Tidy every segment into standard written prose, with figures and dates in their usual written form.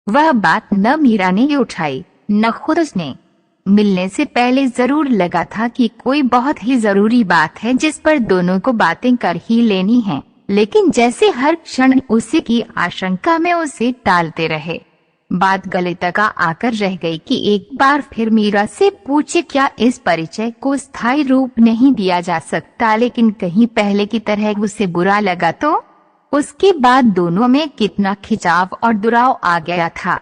वह बात न मीरा ने उठाई न खुद उसने। मिलने से पहले जरूर लगा था कि कोई बहुत ही जरूरी बात है जिस पर दोनों को बातें कर ही लेनी है, लेकिन जैसे हर क्षण उसी की आशंका में उसे टालते रहे। बात गले तक आकर रह गई कि एक बार फिर मीरा से पूछे क्या इस परिचय को स्थायी रूप नहीं दिया जा सकता, लेकिन कहीं पहले की तरह उसे बुरा लगा तो। उसके बाद दोनों में कितना खिंचाव और दुराव आ गया था।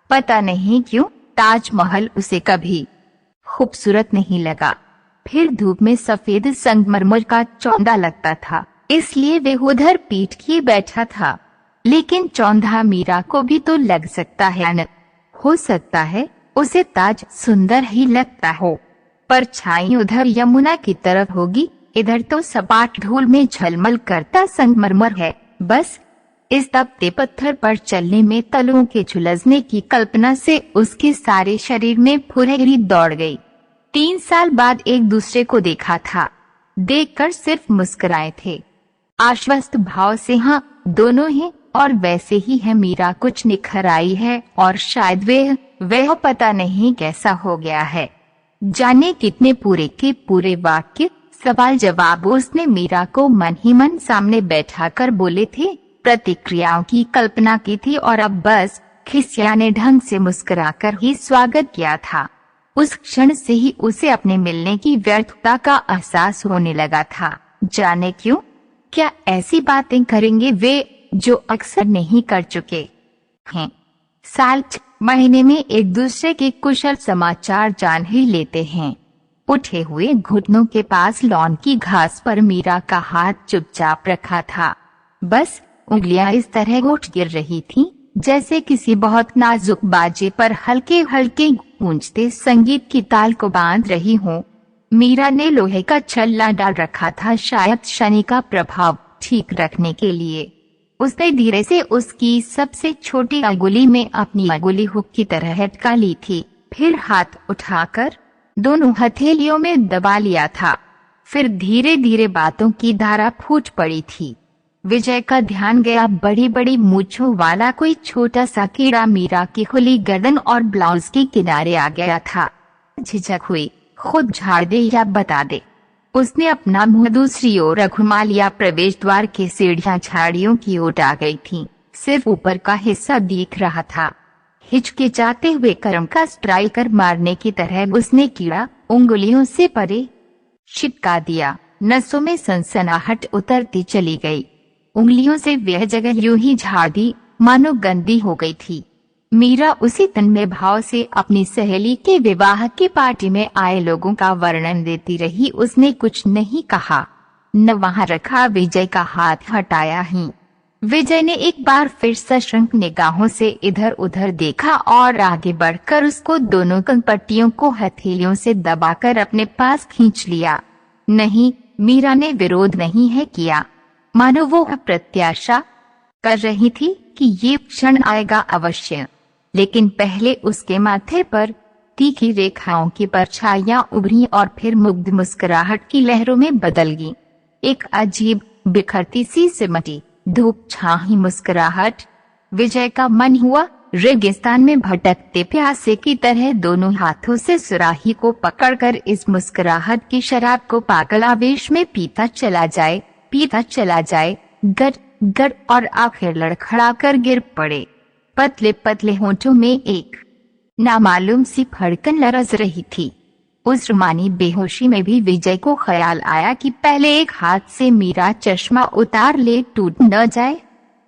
पता नहीं क्यों ताजमहल उसे कभी खूबसूरत नहीं लगा। फिर धूप में सफेद संगमरमर का चौंधा लगता था, इसलिए वे उधर पीठ किए बैठा था। लेकिन चौंधा मीरा को भी तो लग सकता है न? हो सकता है उसे ताज सुंदर ही लगता हो, पर छाई उधर यमुना की तरफ होगी, इधर तो सपाट धूल में झलमल करता संगमरमर है। बस इस तपते पत्थर पर चलने में तलुओं के झुलसने की कल्पना से उसके सारे शरीर में फुरहरी दौड़ गई। 3 साल बाद एक दूसरे को देखा था, देखकर सिर्फ मुस्कुराए थे, आश्वस्त भाव से। हाँ, दोनों हैं और वैसे ही है। मीरा कुछ निखर आई है और शायद वह पता नहीं कैसा हो गया है। जाने कितने पूरे के पूरे वाक्य सवाल जवाब उसने मीरा को मन ही मन सामने बैठाकर बोले थे, प्रतिक्रियाओं की कल्पना की थी और अब बस खिसियाने ढंग से मुस्कुराकर ही स्वागत किया था। उस क्षण से ही उसे अपने मिलने की व्यर्थता का एहसास होने लगा था। जाने क्यों, क्या ऐसी बातें करेंगे वे जो अक्सर नहीं कर चुके हैं। साल 6 महीने में एक दूसरे के कुशल समाचार जान ही लेते हैं। उठे हुए घुटनों के पास लॉन की घास पर मीरा का हाथ चुपचाप रखा था। बस उंगलियां इस तरह उठ गिर रही थीं, जैसे किसी बहुत नाजुक बाजे पर हल्के हल्के गूंजते संगीत की ताल को बांध रही हो। मीरा ने लोहे का छल्ला डाल रखा था, शायद शनि का प्रभाव ठीक रखने के लिए। उसने धीरे से उसकी सबसे छोटी अंगुली में अपनी अंगुली हुक की तरह अटका ली थी, फिर हाथ उठाकर दोनों हथेलियों में दबा लिया था। फिर धीरे धीरे बातों की धारा फूट पड़ी थी। विजय का ध्यान गया। बड़ी बड़ी मूंछों वाला कोई छोटा सा कीड़ा मीरा की खुली गर्दन और ब्लाउज के किनारे आ गया था। झिझक हुई, खुद झाड़ दे या बता दे। उसने अपना मुंह दूसरी ओर घुमा लिया। प्रवेश द्वार के सीढ़ियां झाड़ियों की ओर आ गई थीं, सिर्फ ऊपर का हिस्सा दिख रहा था। हिचकिचाते हुए कर्म का स्ट्राइकर मारने की तरह उसने कीड़ा उंगलियों से परे छिटका दिया। नसों में सनसनाहट उतरती चली गई। उंगलियों से वह जगह यूं ही झाड़ दी मानो गंदी हो गई थी। मीरा उसी तन्मय भाव से अपनी सहेली के विवाह की पार्टी में आए लोगों का वर्णन देती रही। उसने कुछ नहीं कहा, न वहां रखा विजय का हाथ हटाया ही। विजय ने एक बार फिर सशंक निगाहों से इधर उधर देखा और आगे बढ़कर उसको दोनों कनपट्टियों को हथेलियों से दबाकर अपने पास खींच लिया। नहीं, मीरा ने विरोध नहीं है किया, मानो वो प्रत्याशा कर रही थी कि ये क्षण आएगा अवश्य। लेकिन पहले उसके माथे पर तीखी रेखाओं की परछाइयां उभरी और फिर मुग्ध मुस्कुराहट की लहरों में बदल गई। एक अजीब बिखरती सी सिमटी धूप छाही मुस्कुराहट। विजय का मन हुआ रेगिस्तान में भटकते प्यासे की तरह दोनों हाथों से सुराही को पकड़कर इस मुस्कुराहट की शराब को पागल आवेश में पीता चला जाए, गट गट, और आखिर लड़खड़ा कर गिर पड़े। पतले पतले होंठों में एक नामालूम सी फड़कन लरज रही थी। उस रुमानी बेहोशी में भी विजय को ख्याल आया कि पहले एक हाथ से मीरा चश्मा उतार ले, टूट न जाए।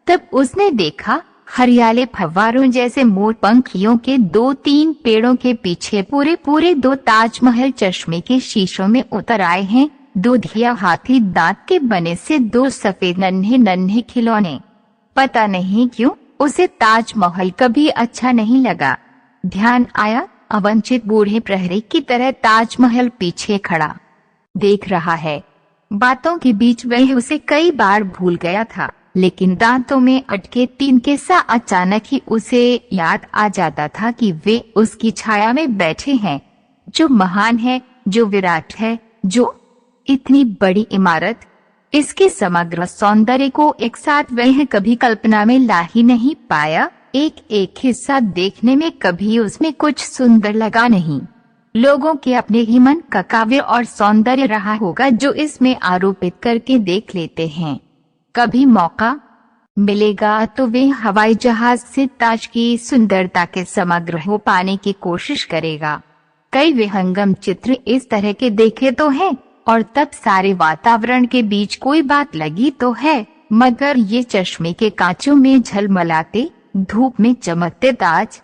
तब उसने देखा हरियाले फव्वारों जैसे मोर पंखियों के 2-3 पेड़ों के पीछे पूरे 2 ताजमहल चश्मे के शीशों में उतर आए हैं। दूधिया हाथी दांत के बने से 2 सफेद नन्हे नन्हे खिलौने। पता नहीं क्यों उसे ताजमहल कभी अच्छा नहीं लगा। ध्यान आया, अवंचित बूढ़े प्रहरी की तरह ताजमहल पीछे खड़ा देख रहा है। बातों के बीच वह उसे कई बार भूल गया था, लेकिन दांतों में अटके तिनके सा अचानक ही उसे याद आ जाता था कि वे उसकी छाया में बैठे हैं, जो महान है, जो विराट है, जो इतनी बड़ी इमारत, इसके समग्र सौंदर्य को एक साथ वह कभी कल्पना में ला ही नहीं पाया। एक एक हिस्सा देखने में कभी उसमें कुछ सुंदर लगा नहीं। लोगों के अपने ही मन का काव्य और सौंदर्य रहा होगा जो इसमें आरोपित करके देख लेते हैं। कभी मौका मिलेगा तो वे हवाई जहाज से ताज की सुंदरता के समग्र हो पाने की कोशिश करेगा। कई विहंगम चित्र इस तरह के देखे तो हैं, और तब सारे वातावरण के बीच कोई बात लगी तो है, मगर ये चश्मे के कांचों में झलमलाते, धूप में चमकते ताज,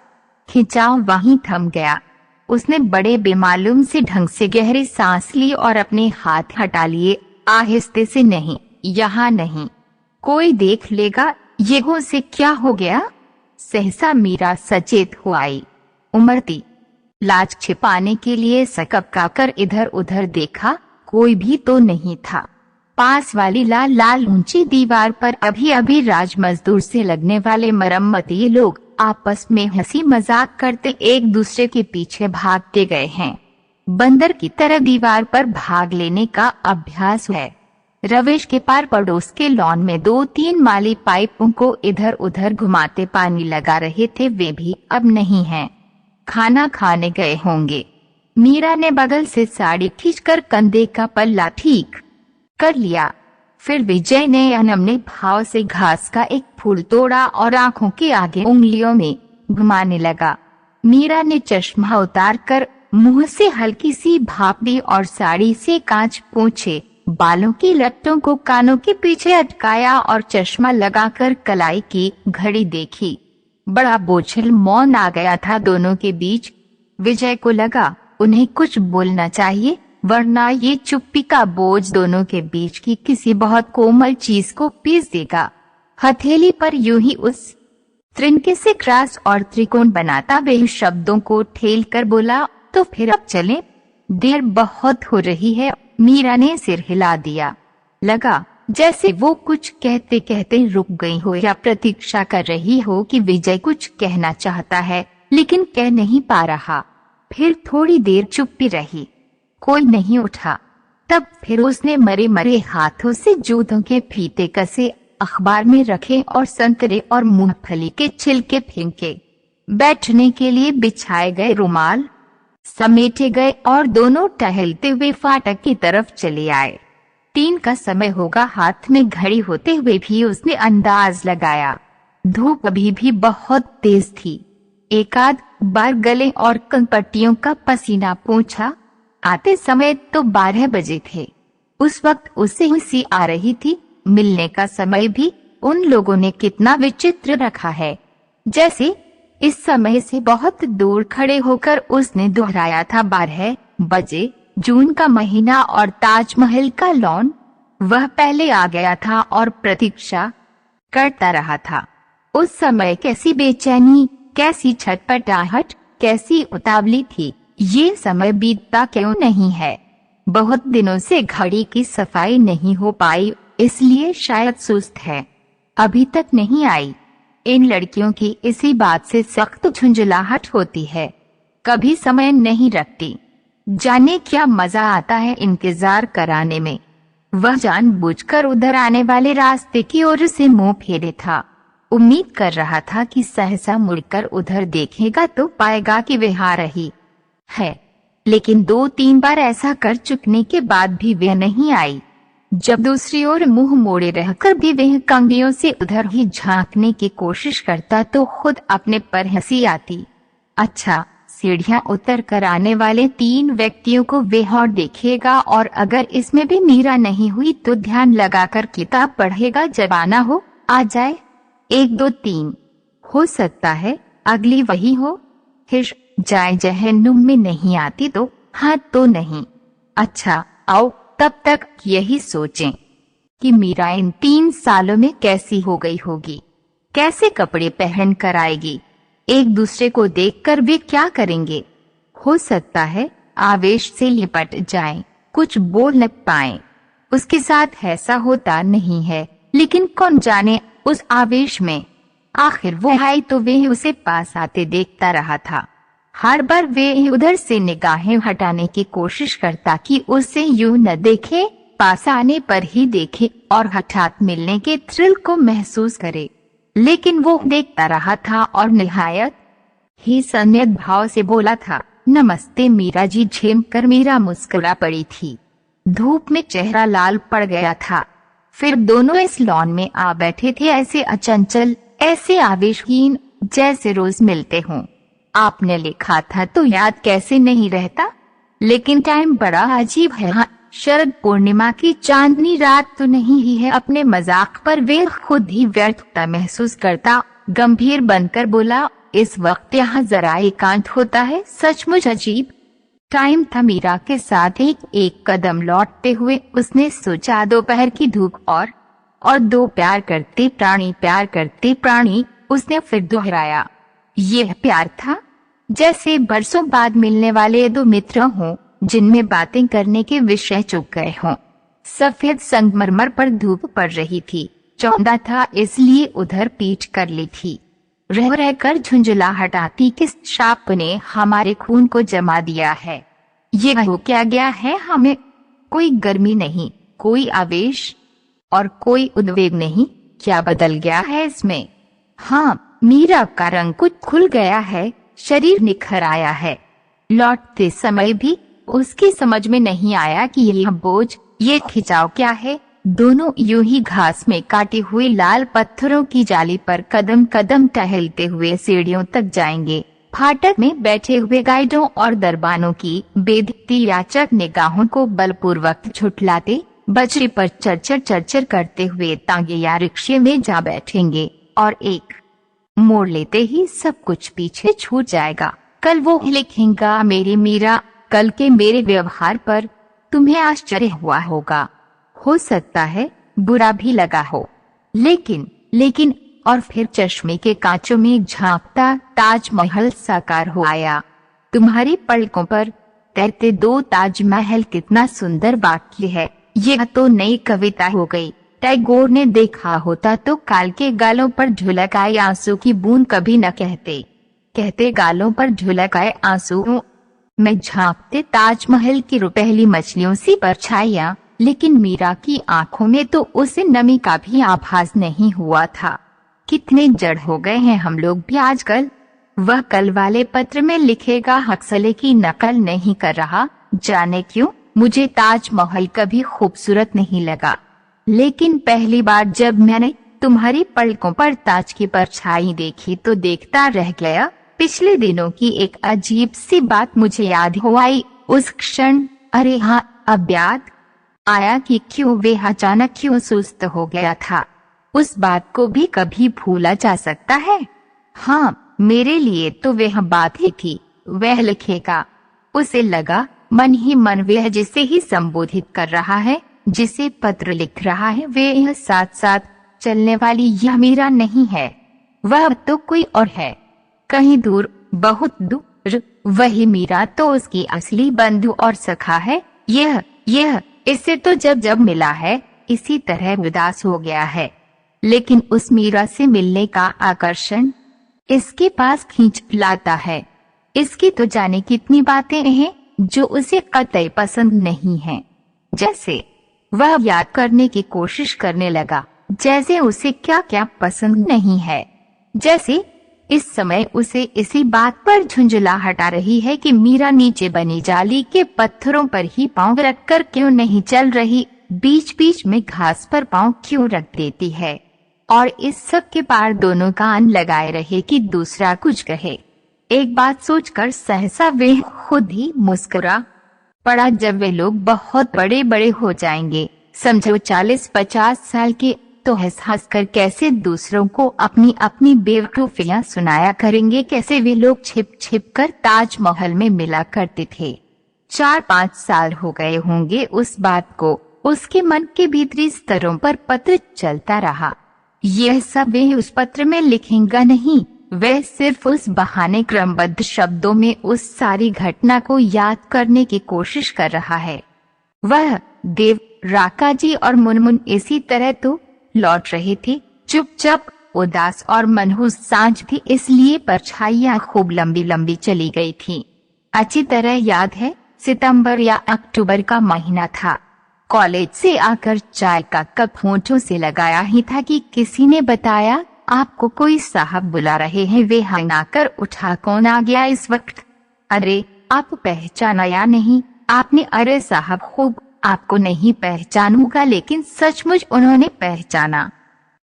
खिंचाव वहीं थम गया। उसने बड़े बेमालूम से ढंग से गहरी सांस ली और अपने हाथ हटा लिए। आहिस्ते से, नहीं, यहाँ नहीं, कोई देख लेगा, ये से क्या हो गया। सहसा मीरा सचेत हो आई। उमड़ती लाज छिपाने के लिए सकपकाकर इधर उधर देखा, कोई भी तो नहीं था। पास वाली लाल लाल ऊंची दीवार पर अभी अभी राज मजदूर से लगने वाले मरम्मती लोग आपस में हंसी मजाक करते एक दूसरे के पीछे भागते गए हैं। बंदर की तरह दीवार पर भाग लेने का अभ्यास है। रवेश के पार पड़ोस के लॉन में 2-3 माली पाइपों को इधर उधर घुमाते पानी लगा रहे थे, वे भी अब नहीं हैं। खाना खाने गए होंगे। मीरा ने बगल से साड़ी खींचकर कंधे का पल्ला ठीक कर लिया। फिर विजय ने अनमने भाव से घास का एक फूल तोड़ा और आंखों के आगे उंगलियों में घुमाने लगा। मीरा ने चश्मा उतारकर मुंह से हल्की सी भाप दी और साड़ी से कांच पोंछे बालों की लट्टों को कानों के पीछे अटकाया और चश्मा लगाकर कलाई की घड़ी देखी। बड़ा बोझिल मौन आ गया था दोनों के बीच। विजय को लगा उन्हें कुछ बोलना चाहिए, वरना ये चुप्पी का बोझ दोनों के बीच की किसी बहुत कोमल चीज को पीस देगा। हथेली पर यूं ही उस त्रिनके से क्रॉस और त्रिकोण बनाता वे शब्दों को ठेल कर बोला, तो फिर अब चलें, देर बहुत हो रही है। मीरा ने सिर हिला दिया। लगा जैसे वो कुछ कहते कहते रुक गई हो या प्रतीक्षा कर रही हो कि विजय कुछ कहना चाहता है लेकिन कह नहीं पा रहा। फिर थोड़ी देर चुप्पी रही, कोई नहीं उठा। तब फिर उसने मरे मरे हाथों से जूतों के फीते कसे, अखबार में रखे और संतरे और मूंगफली के छिलके फेंके। बैठने के लिए बिछाए गए रुमाल समेटे गए और दोनों टहलते हुए फाटक की तरफ चले आए। 3 का समय होगा। हाथ में घड़ी होते हुए भी उसने अंदाज लगाया। धूप अभी भी बहुत तेज थी। एक आध बार गले और कनपट्टियों का पसीना पोंछा। आते समय तो 12 बजे थे। उस वक्त उसे हंसी आ रही थी। मिलने का समय भी उन लोगों ने कितना विचित्र रखा है, जैसे इस समय से बहुत दूर खड़े होकर उसने दोहराया था 12 बजे, जून का महीना और ताजमहल का लॉन। वह पहले आ गया था और प्रतीक्षा करता रहा था। उस समय कैसी बेचैनी, कैसी छटपटाहट, कैसी उतावली थी। ये समय बीतता क्यों नहीं है। बहुत दिनों से घड़ी की सफाई नहीं हो पाई, इसलिए शायद सुस्त है, अभी तक नहीं आई। इन लड़कियों की इसी बात से सख्त झुंझलाहट होती है, कभी समय नहीं रखती। जाने क्या मजा आता है इंतजार कराने में। वह जानबूझकर उधर आने वाले रास्ते की ओर से मुंह फेरे था। उम्मीद कर रहा था कि सहसा मुड़कर उधर देखेगा तो पाएगा कि वह आ रही है, लेकिन 2-3 बार ऐसा कर चुकने के बाद भी वह नहीं आई। जब दूसरी ओर मुंह मोड़े रहकर भी वह कंगियों से उधर ही झांकने की कोशिश करता तो खुद अपने पर हंसी आती। अच्छा, सीढ़ियां उतर कर आने वाले 3 व्यक्तियों को वह और देखेगा, और अगर इसमें भी मीरा नहीं हुई तो ध्यान लगाकर किताब पढ़ेगा। जब आना हो आ जाए। 1 2 3 हो सकता है अगली वही हो। हिश जाए जहन्नुम में नहीं आती तो हाँ तो नहीं। अच्छा आओ, तब तक यही सोचें कि मीरा इन 3 सालों में कैसी हो गई होगी, कैसे कपड़े पहन कर आएगी, एक दूसरे को देखकर वे क्या करेंगे। हो सकता है आवेश से लिपट जाएं, कुछ बोल न पाएं। उसके साथ ऐसा होता नहीं है, लेकिन कौन जाने उस आवेश में। आखिर वो आई तो वे उसे पास आते देखता रहा था। हर बार वे उधर से निगाहें हटाने की कोशिश करता कि उसे यूं न देखे, पास आने पर ही देखे और हठात मिलने के थ्रिल को महसूस करे। लेकिन वो देखता रहा था और निहायत ही संयत भाव से बोला था, नमस्ते मीरा जी। झेम कर मीरा मुस्कुरा पड़ी थी। धूप में चेहरा लाल पड़ गया था। फिर दोनों इस लॉन में आ बैठे थे, ऐसे अचंचल, ऐसे आवेशहीन, जैसे रोज मिलते हों। आपने लिखा था तो याद कैसे नहीं रहता, लेकिन टाइम बड़ा अजीब है। हाँ, शरद पूर्णिमा की चांदनी रात तो नहीं ही है। अपने मजाक पर वे खुद ही व्यर्थता महसूस करता गंभीर बनकर बोला, इस वक्त यहाँ जरा एकांत होता है। सचमुच अजीब टाइम था। मीरा के साथ एक एक कदम लौटते हुए उसने सोचा, दोपहर की धूप और दो प्यार करते प्राणी। उसने फिर दोहराया, यह प्यार था जैसे बरसों बाद मिलने वाले दो मित्र हों जिनमें बातें करने के विषय चुक गए हों। सफेद संगमरमर पर धूप पड़ रही थी। चौंधा था इसलिए उधर पीठ कर ली थी। रह रहकर झुंझुलाहट आती, किस शाप ने हमारे खून को जमा दिया है। ये हो क्या गया है हमें? कोई गर्मी नहीं, कोई आवेश और कोई उद्वेग नहीं। क्या बदल गया है इसमें? हाँ, मीरा का रंग कुछ खुल गया है, शरीर निखर आया है। लौटते समय भी उसकी समझ में नहीं आया कि यह बोझ, ये खिंचाव क्या है। दोनों यूं ही घास में काटे हुए लाल पत्थरों की जाली पर कदम कदम टहलते हुए सीढ़ियों तक जाएंगे। फाटक में बैठे हुए गाइडों और दरबानों की बेधती याचक निगाहों को बलपूर्वक झुठलाते बजरी पर चरचर करते हुए तांगे या रिक्शे में जा बैठेंगे और एक मोड़ लेते ही सब कुछ पीछे छूट जाएगा। कल वो लिखेगा, मेरी मीरा, कल के मेरे व्यवहार पर तुम्हें आश्चर्य हुआ होगा। हो सकता है बुरा भी लगा हो, लेकिन और फिर चश्मे के कांचों में झांकता ताजमहल साकार हो आया। तुम्हारी पलकों पर तैरते दो ताजमहल, कितना सुंदर वाक्य है। यह तो नई कविता हो गई। टैगोर ने देखा होता तो काल के गालों पर ढुलक आए आंसू की बूंद कभी न कहते गालों पर ढुलक आए आंसू में झांकते ताजमहल की रुपहली मछलियों सी परछाइयां। लेकिन मीरा की आंखों में तो उसे नमी का भी आभास नहीं हुआ था। कितने जड़ हो गए हैं हम लोग भी आजकल। वह कल वाले पत्र में लिखेगा, हक्सले की नकल नहीं कर रहा। जाने क्यों मुझे ताजमहल कभी खूबसूरत नहीं लगा, लेकिन पहली बार जब मैंने तुम्हारी पलकों पर ताज की परछाई देखी तो देखता रह गया। पिछले दिनों की एक अजीब सी बात मुझे याद हो आई उस क्षण। अरे हाँ, अब याद आया कि क्यों वे अचानक क्यों सुस्त हो गया था। उस बात को भी कभी भूला जा सकता है? हाँ, मेरे लिए तो वह बात ही थी। वह लिखेगा। उसे लगा मन ही मन वह जिसे ही संबोधित कर रहा है, जिसे पत्र लिख रहा है, वे यह साथ साथ चलने वाली यह मीरा नहीं है। वह तो कोई और है, कहीं दूर, बहुत दूर। वही मीरा तो उसकी असली बंधु और सखा है। यह इससे तो जब मिला है इसी तरह उदास हो गया है। लेकिन उस मीरा से मिलने का आकर्षण इसके पास खींच लाता है। इसकी तो जाने कितनी बातें हैं जो उसे कतई पसंद नहीं हैं। जैसे वह याद करने की कोशिश करने लगा, जैसे उसे क्या क्या पसंद नहीं है। जैसे इस समय उसे इसी बात पर झुंझुलाहट आ रही है कि मीरा नीचे बनी जाली के पत्थरों पर ही पांव रखकर क्यों नहीं चल रही, बीच बीच में घास पर पांव क्यों रख देती है। और इस सब के पार दोनों कान लगाए रहे कि दूसरा कुछ कहे। एक बात सोचकर सहसा वे खुद ही मुस्कुरा पड़ा, जब वे लोग बहुत बड़े बड़े हो जाएंगे, समझो 40-50 साल के, तो हंस कर कैसे दूसरों को अपनी अपनी बेवकूफियां सुनाया करेंगे। कैसे वे लोग छिप छिप कर ताजमहल में मिला करते थे। 4-5 साल हो गए होंगे उस बात को। उसके मन के भीतरी स्तरों पर पत्र चलता रहा। यह सब वे उस पत्र में लिखेगा नहीं, वह सिर्फ उस बहाने क्रमबद्ध शब्दों में उस सारी घटना को याद करने की कोशिश कर रहा है। वह देव, राकाजी और मुनमुन इसी तरह तो लौट रहे थे, चुपचाप, उदास और मनहूस। सांझ भी इसलिए परछाइयां खूब लंबी लंबी चली गई थीं। अच्छी तरह याद है, सितंबर या अक्टूबर का महीना था। कॉलेज से आकर चाय का कप होंठों से लगाया ही था कि किसी ने बताया, आपको कोई साहब बुला रहे हैं। वे हंगाकर उठा। कौन आ गया इस वक्त? अरे आप पहचाना या नहीं आपने? अरे साहब खूब आपको नहीं पहचानूंगा, लेकिन सचमुच उन्होंने पहचाना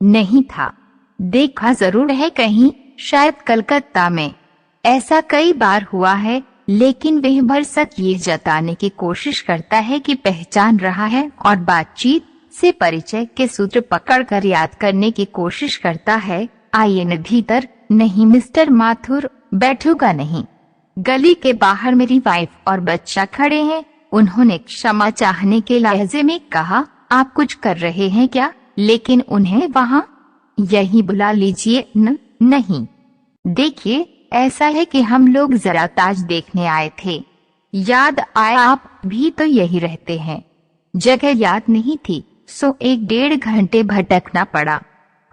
नहीं था। देखा जरूर है कहीं, शायद कलकत्ता में। ऐसा कई बार हुआ है, लेकिन वह भरसक ये जताने की कोशिश करता है कि पहचान रहा है और बातचीत से परिचय के सूत्र पकड़कर याद करने की कोशिश करता है। आइए न भीतर। नहीं मिस्टर माथुर, बैठूंगा नहीं। गली के बाहर मेरी वाइफ और बच्चा खड़े हैं, उन्होंने क्षमा चाहने के लहजे में कहा। आप कुछ कर रहे हैं क्या? लेकिन उन्हें वहाँ यही बुला लीजिए। नहीं, देखिए ऐसा है कि हम लोग जरा ताज देखने आए थे। याद आया आप भी तो यही रहते हैं। जगह याद नहीं थी, सो 1-1.5 घंटे भटकना पड़ा।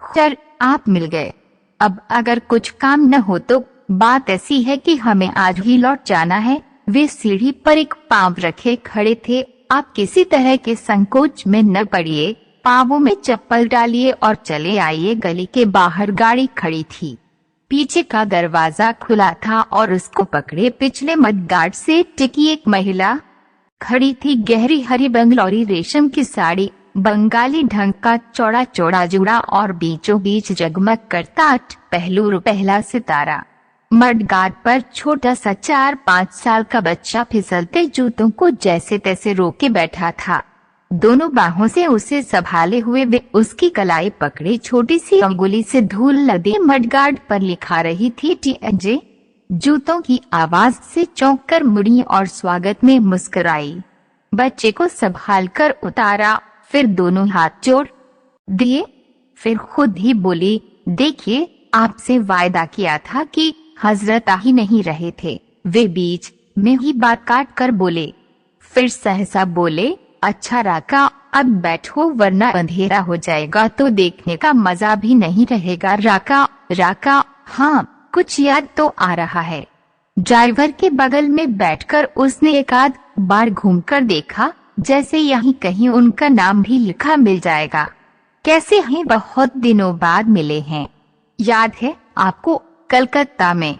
खैर आप मिल गए। अब अगर कुछ काम न हो तो बात ऐसी है कि हमें आज ही लौट जाना है। वे सीढ़ी पर एक पांव रखे खड़े थे। आप किसी तरह के संकोच में न पड़िए, पांवों में चप्पल डालिए और चले आइए। गली के बाहर गाड़ी खड़ी थी, पीछे का दरवाजा खुला था और उसको पकड़े पिछले मडगार्ड से टिकी एक महिला खड़ी थी। गहरी हरी बंगलौरी रेशम की साड़ी, बंगाली ढंग का चौड़ा चौड़ा जूड़ा और बीचों बीच जगमग करता 8 पहलू पहला सितारा। मडगार्ड पर छोटा सा 4-5 साल का बच्चा फिसलते जूतों को जैसे तैसे रोके बैठा था। दोनों बाहों से उसे संभाले हुए वे उसकी कलाई पकड़े छोटी सी अंगुली से धूल लदे मडगार्ड पर लिखा रही थी TNJ। जूतों की आवाज से चौंक कर मुड़ी और स्वागत में मुस्कुराई। बच्चे को संभाल कर उतारा, फिर दोनों हाथ जोड़ दिए। फिर खुद ही बोली, देखिए आपसे वायदा किया था कि हजरत आ ही नहीं रहे थे। वे बीच में ही बात काट कर बोले। फिर सहसा बोले, अच्छा राका अब बैठो वरना अंधेरा हो जाएगा तो देखने का मजा भी नहीं रहेगा। राका हाँ कुछ याद तो आ रहा है। ड्राइवर के बगल में बैठकर उसने एक आध बार घूमकर देखा, जैसे यहीं कहीं उनका नाम भी लिखा मिल जाएगा। कैसे हैं? बहुत दिनों बाद मिले हैं। याद है आपको कलकत्ता में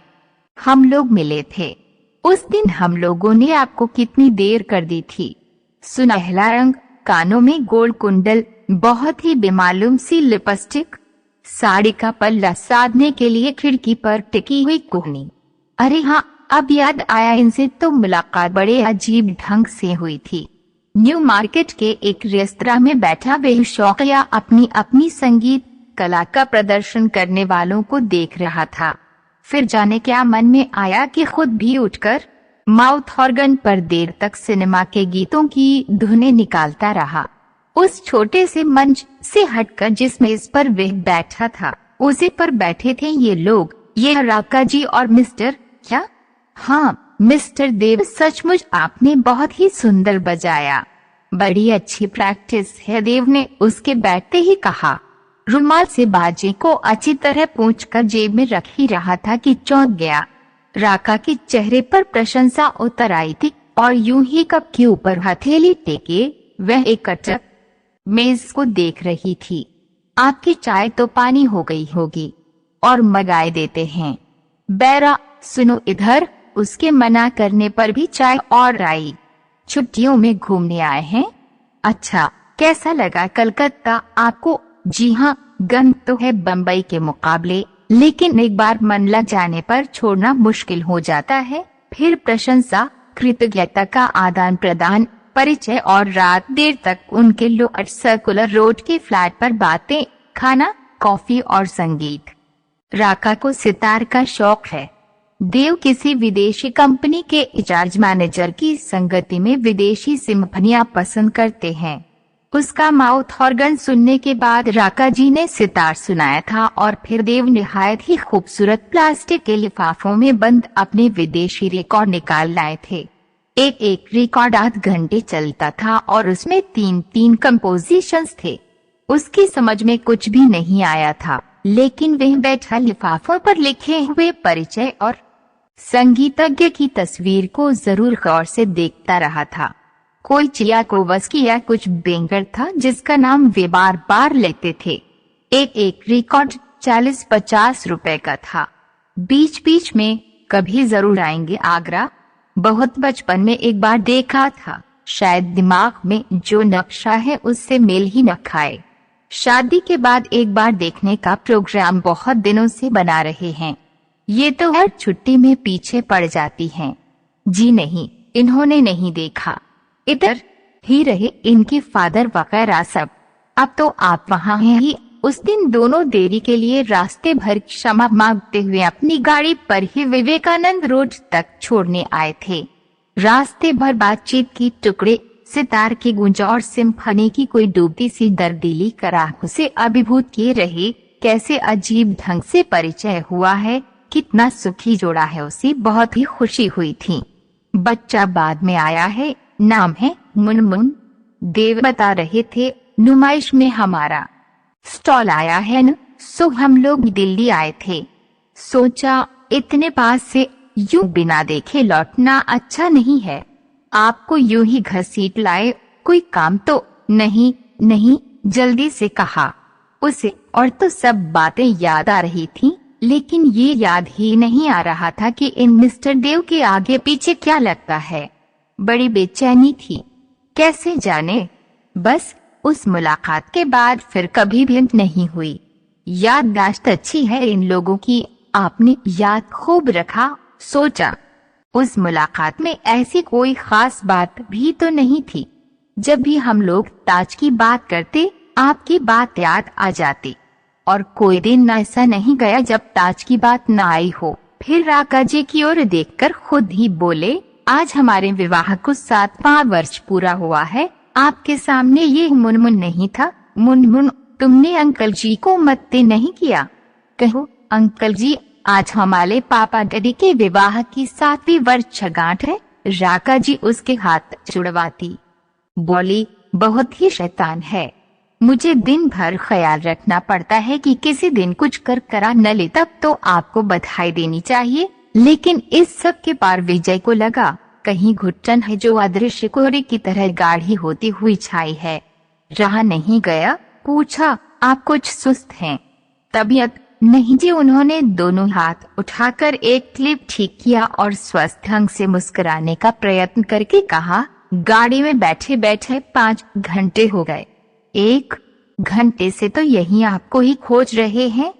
हम लोग मिले थे? उस दिन हम लोगों ने आपको कितनी देर कर दी थी। सुनहला रंग, कानों में गोल्ड कुंडल, बहुत ही बेमालूम सी लिपस्टिक, साड़ी का पल्ला साधने के लिए खिड़की पर टिकी हुई कोहनी। अरे हाँ अब याद आया, इनसे तो मुलाकात बड़े अजीब ढंग से हुई थी। न्यू मार्केट के एक रेस्तरां में बैठा वे शौकिया अपनी अपनी संगीत कला का प्रदर्शन करने वालों को देख रहा था। फिर जाने क्या मन में आया कि खुद भी उठकर माउथ ऑर्गन पर देर तक सिनेमा के गीतों की धुनें निकालता रहा। उस छोटे से मंच से हटकर जिसमें इस पर वह बैठा था, उसी पर बैठे थे ये लोग, ये राका जी और मिस्टर क्या? हाँ मिस्टर देव, सचमुच आपने बहुत ही सुंदर बजाया। बड़ी अच्छी प्रैक्टिस है, देव ने उसके बैठते ही कहा। रुमाल से बाजे को अच्छी तरह पोंछकर जेब में रख ही रहा था कि चौंक गया। राका के चेहरे पर प्रशंसा उतर आई थी और यूं ही कप के ऊपर हथेली टेके वह एक अटक मेज को देख रही थी। आपकी चाय तो पानी हो गई होगी और मंगाए देते हैं। बैरा सुनो इधर, उसके मना करने पर भी चाय और आई। छुट्टियों में घूमने आए हैं? अच्छा कैसा लगा कलकत्ता आपको? जी हाँ गंद तो है बम्बई के मुकाबले, लेकिन एक बार मन लग जाने पर छोड़ना मुश्किल हो जाता है। फिर प्रशंसा, कृतज्ञता का आदान प्रदान, परिचय और रात देर तक उनके लोअर सर्कुलर रोड के फ्लैट पर बातें, खाना, कॉफी और संगीत। राका को सितार का शौक है। देव किसी विदेशी कंपनी के इंचार्ज मैनेजर की संगति में विदेशी सिम्फनियां पसंद करते हैं। उसका माउथ ऑर्गन सुनने के बाद राका जी ने सितार सुनाया था और फिर देव निहायत ही खूबसूरत प्लास्टिक के लिफाफों में बंद अपने विदेशी रिकॉर्ड निकाल लाए थे। एक रिकॉर्ड 8 घंटे चलता था और उसमें 3 कंपोजिशंस थे। उसकी समझ में कुछ भी नहीं आया था, लेकिन वह बैठा लिफाफों पर लिखे हुए परिचय और संगीतज्ञ की तस्वीर को जरूर गौर से देखता रहा था। कोई चियाकोवस्की या कुछ बेंगर था जिसका नाम वे बार बार लेते थे। एक रिकॉर्ड 40-50 रुपए का था। बीच बीच में कभी जरूर आएंगे आगरा। बहुत बचपन में एक बार देखा था, शायद दिमाग में जो नक्शा है उससे मेल ही न खाए। शादी के बाद एक बार देखने का प्रोग्राम बहुत दिनों से बना रहे हैं। ये तो हर छुट्टी में पीछे पड़ जाती हैं। जी नहीं, इन्होंने नहीं देखा। इधर ही रहे इनके फादर वगैरह सब। अब तो आप वहाँ हैं ही। उस दिन दोनों देरी के लिए रास्ते भर क्षमा मांगते हुए अपनी गाड़ी पर ही विवेकानंद रोड तक छोड़ने आए थे। रास्ते भर बातचीत की, टुकड़े सितार की गूंज और सिम्फनी की कोई डूबती सी दर्दीली कराह से अभिभूत किए रहे। कैसे अजीब ढंग से परिचय हुआ है, कितना सुखी जोड़ा है, उसे बहुत ही खुशी हुई थी। बच्चा बाद में आया है, नाम है मुनमुन। देव बता रहे थे, नुमाइश में हमारा स्टॉल आया है न, सो हम लोग दिल्ली आए थे। सोचा इतने पास से यूं बिना देखे लौटना अच्छा नहीं है। आपको यूं ही घसीट लाए, कोई काम तो नहीं? नहीं, जल्दी से कहा उसे। और तो सब बातें याद आ रही थीं, लेकिन ये याद ही नहीं आ रहा था कि इन मिस्टर देव के आगे पीछे क्या लगता है। बड़ी बेचैनी थी, कैसे जाने। बस उस मुलाकात के बाद फिर कभी भी नहीं हुई। याददाश्त अच्छी है इन लोगों की, आपने याद खूब रखा। सोचा उस मुलाकात में ऐसी कोई खास बात भी तो नहीं थी। जब भी हम लोग ताज की बात करते, आपकी बात याद आ जाती। और कोई दिन ऐसा नहीं गया जब ताज की बात न आई हो। फिर राका जी की ओर देखकर खुद ही बोले, आज हमारे विवाह को 7वां वर्ष पूरा हुआ है। आपके सामने ये मुनमुन नहीं था। मुनमुन, तुमने अंकल जी को मत्ते नहीं किया? कहो अंकल जी, आज हमारे पापा डैडी के विवाह की 7वीं वर्षगांठ है। राका जी उसके हाथ जुड़वाती बोली, बहुत ही शैतान है। मुझे दिन भर ख्याल रखना पड़ता है कि किसी दिन कुछ कर करा न ले, तब तो आपको बधाई देनी चाहिए। लेकिन इस सब के पार विजय को लगा कहीं घुटन है जो अदृश्य कोहरे की तरह गाढ़ी होती हुई छाई है। रहा नहीं गया, पूछा, आप कुछ सुस्त हैं? तबीयत नहीं जी। उन्होंने दोनों हाथ उठाकर एक क्लिप ठीक किया और स्वस्थ ढंग से मुस्कुराने का प्रयत्न करके कहा, गाड़ी में बैठे बैठे 5 घंटे हो गए। 1 घंटे से तो यही आपको ही खोज रहे हैं।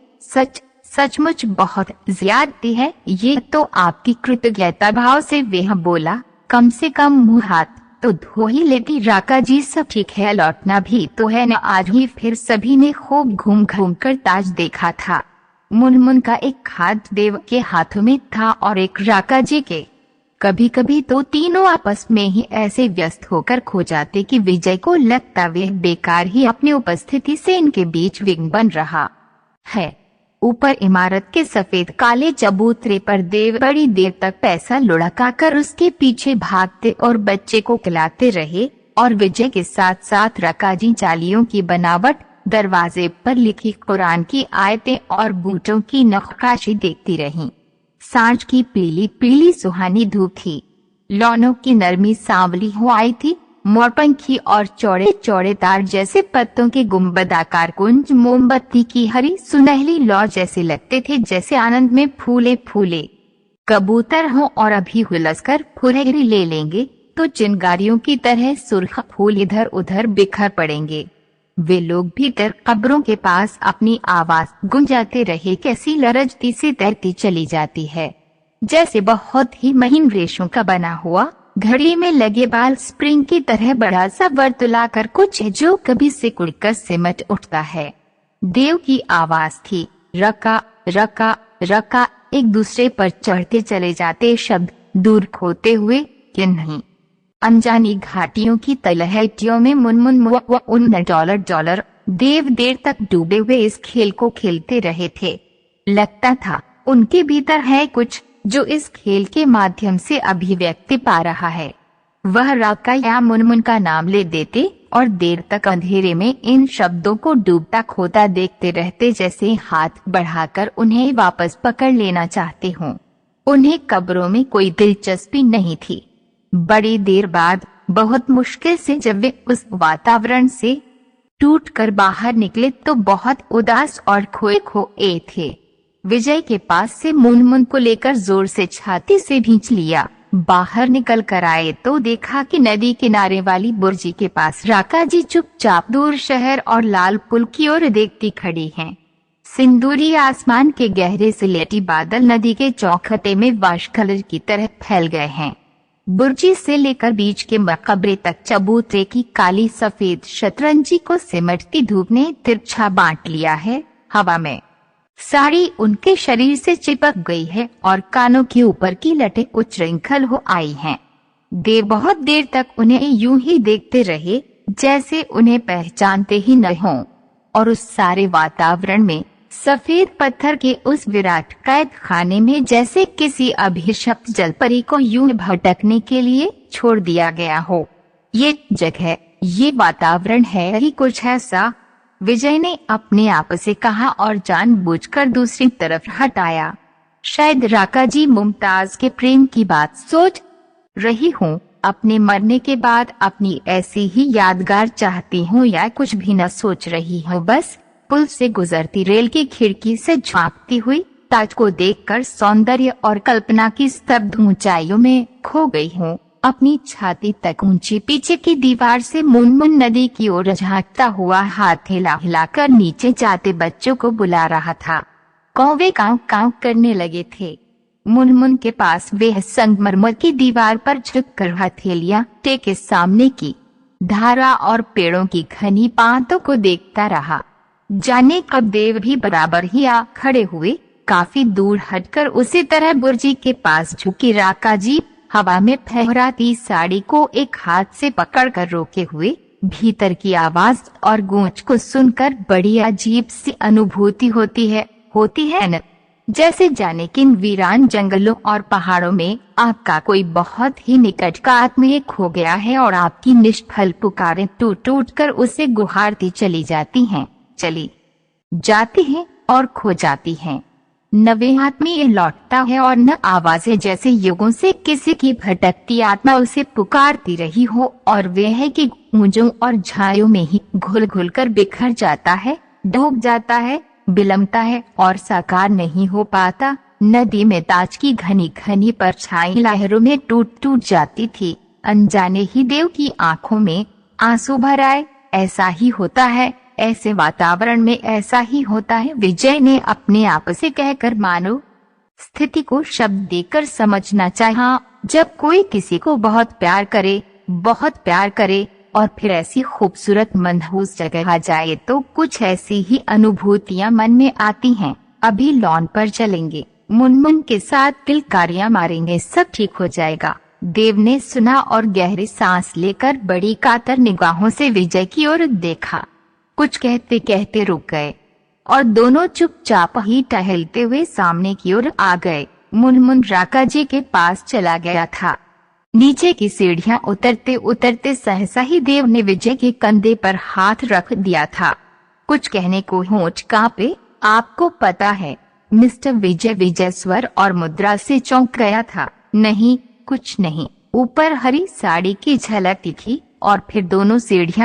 सचमुच बहुत ज्यादती है ये तो आपकी। कृतज्ञता भाव से वह बोला, कम से कम मुंह हाथ तो धो ही लेती। राका जी सब ठीक है, लौटना भी तो है न आज ही। फिर सभी ने खूब घूम घूम कर ताज देखा था। मुनमुन का एक हाथ देव के हाथों में था और एक राका जी के। कभी कभी तो तीनों आपस में ही ऐसे व्यस्त होकर खो जाते कि विजय को लगता वह बेकार ही अपनी उपस्थिति से इनके बीच विघ्न बन रहा है। ऊपर इमारत के सफेद काले चबूतरे पर देव बड़ी देर तक पैसा लुढ़का कर उसके पीछे भागते और बच्चे को खिलाते रहे, और विजय के साथ साथ रकाजी चालियों की बनावट, दरवाजे पर लिखी कुरान की आयतें और बूटों की नक्काशी देखती रहीं। सांझ की पीली पीली सुहानी धूप थी, लौनों की नरमी सांवली हो आई थी। मोरपंखी और चौड़े चौड़े तार जैसे पत्तों के गुंबदाकार कुंज मोमबत्ती की हरी सुनहली लौ जैसे लगते थे, जैसे आनंद में फूले फूले कबूतर हों और अभी हुलसकर फुरहरी ले लेंगे तो चिंगारियों की तरह सुर्ख फूल इधर उधर बिखर पड़ेंगे। वे लोग भीतर कब्रों के पास अपनी आवाज गुंजाते रहे, कैसी लरजती सी तैरती चली जाती है, जैसे बहुत ही महीन रेशों का बना हुआ घड़ी में लगे बाल स्प्रिंग की तरह बड़ा सा वर्तुलाकर कुछ है जो कभी सिकुड़कर सिमट उठता है। देव की आवाज थी, रका रका रका। एक दूसरे पर चढ़ते चले जाते शब्द दूर खोते हुए कि नहीं। अनजानी घाटियों की तलहटियों में मुनमुन उन डॉलर। देव देर तक डूबे हुए इस खेल को खेलते रहे थे। लगता था उनके भीतर है कुछ जो इस खेल के माध्यम से अभिव्यक्ति पा रहा है। वह राका या मुनमुन का नाम ले देते और देर तक अंधेरे में इन शब्दों को डूबता खोता देखते रहते, जैसे हाथ बढ़ाकर उन्हें वापस पकड़ लेना चाहते हों। उन्हें कब्रों में कोई दिलचस्पी नहीं थी। बड़ी देर बाद बहुत मुश्किल से जब वे उस वातावरण से टूटकर बाहर निकले तो बहुत उदास और खोए खोए थे। विजय के पास से मुनमुन को लेकर जोर से छाती से भींच लिया। बाहर निकल कर आए तो देखा कि नदी किनारे वाली बुर्जी के पास राका जी चुपचाप दूर शहर और लाल पुल की ओर देखती खड़ी हैं। सिंदूरी आसमान के गहरे सिलेटी बादल नदी के चौखटे में वाश कलर की तरह फैल गए हैं। बुर्जी से लेकर बीच के मकबरे तक चबूतरे की काली सफेद शतरंजी को सिमटती धूप ने तिरछा बांट लिया है। हवा में साड़ी उनके शरीर से चिपक गई है और कानों के ऊपर की लटें उच्छृंखल हो आई हैं। देव बहुत देर तक उन्हें यूं ही देखते रहे जैसे उन्हें पहचानते ही न हों, और उस सारे वातावरण में सफेद पत्थर के उस विराट कैद खाने में जैसे किसी अभिशप्त जलपरी को यूं भटकने के लिए छोड़ दिया गया हो। ये जगह, ये वातावरण है ही कुछ ऐसा, विजय ने अपने आप से कहा और जानबूझकर दूसरी तरफ हटाया। शायद राका जी मुमताज के प्रेम की बात सोच रही हूँ। अपने मरने के बाद अपनी ऐसी ही यादगार चाहती हूँ या कुछ भी न सोच रही हूँ। बस पुल से गुजरती रेल की खिड़की से झांकती हुई ताज को देखकर सौंदर्य और कल्पना की स्तब्ध ऊंचाइयों में खो गई हूँ। अपनी छाती तक ऊंची पीछे की दीवार से मुनमुन नदी की ओर झांकता हुआ हाथ हिला हिलाकर नीचे जाते बच्चों को बुला रहा था। कौवे कांव कांव करने लगे थे। मुनमुन के पास वे संगमरमर की दीवार पर झुककर हथेलियां टेके सामने की धारा और पेड़ों की घनी पातों को देखता रहा। जाने कब देव भी बराबर ही आ खड़े हुए। काफी दूर हटकर उसी तरह बुर्जी के पास झुकी राका जी हवा में फहराती साड़ी को एक हाथ से पकड़कर रोके हुए भीतर की आवाज और गूंज को सुनकर बड़ी अजीब सी अनुभूति होती है न, जैसे जाने किन वीरान जंगलों और पहाड़ों में आपका कोई बहुत ही निकट का आत्मीय खो गया है और आपकी निष्फल पुकारें टूट टूट कर उसे गुहारती चली जाती हैं और खो जाती हैं। न वे आत्मीय लौटता है और न आवाजें, जैसे युगों से किसी की भटकती आत्मा उसे पुकारती रही हो, और वे है कि गूंजों और झायों में ही घुल घुल कर बिखर जाता है, डूब जाता है, बिलमता है और साकार नहीं हो पाता। नदी में ताज की घनी घनी परछाई लहरों में टूट टूट जाती थी। अनजाने ही देव की आंखों में आंसू भर आए। ऐसा ही होता है, ऐसे वातावरण में ऐसा ही होता है, विजय ने अपने आप से कहकर मानो स्थिति को शब्द देकर समझना चाहा। जब कोई किसी को बहुत प्यार करे और फिर ऐसी खूबसूरत मनहूस जगह आ जाए तो कुछ ऐसी ही अनुभूतियां मन में आती हैं। अभी लॉन पर चलेंगे, मुनमुन के साथ किलकारियां मारेंगे, सब ठीक हो जाएगा। देव ने सुना और गहरी सांस लेकर बड़ी कातर निगाहों से विजय की ओर देखा। कुछ कहते कहते रुक गए और दोनों चुपचाप ही टहलते हुए सामने की ओर आ गए। मुनमुन राका जी के पास चला गया था। नीचे की सीढ़ियां उतरते उतरते सहसा ही देव ने विजय के कंधे पर हाथ रख दिया था। कुछ कहने को होंठ कांपे। आपको पता है मिस्टर विजय स्वर और मुद्रा से चौंक गया था। नहीं, कुछ नहीं। ऊपर हरी साड़ी की झलक दिखी और फिर दोनों सीढ़ियां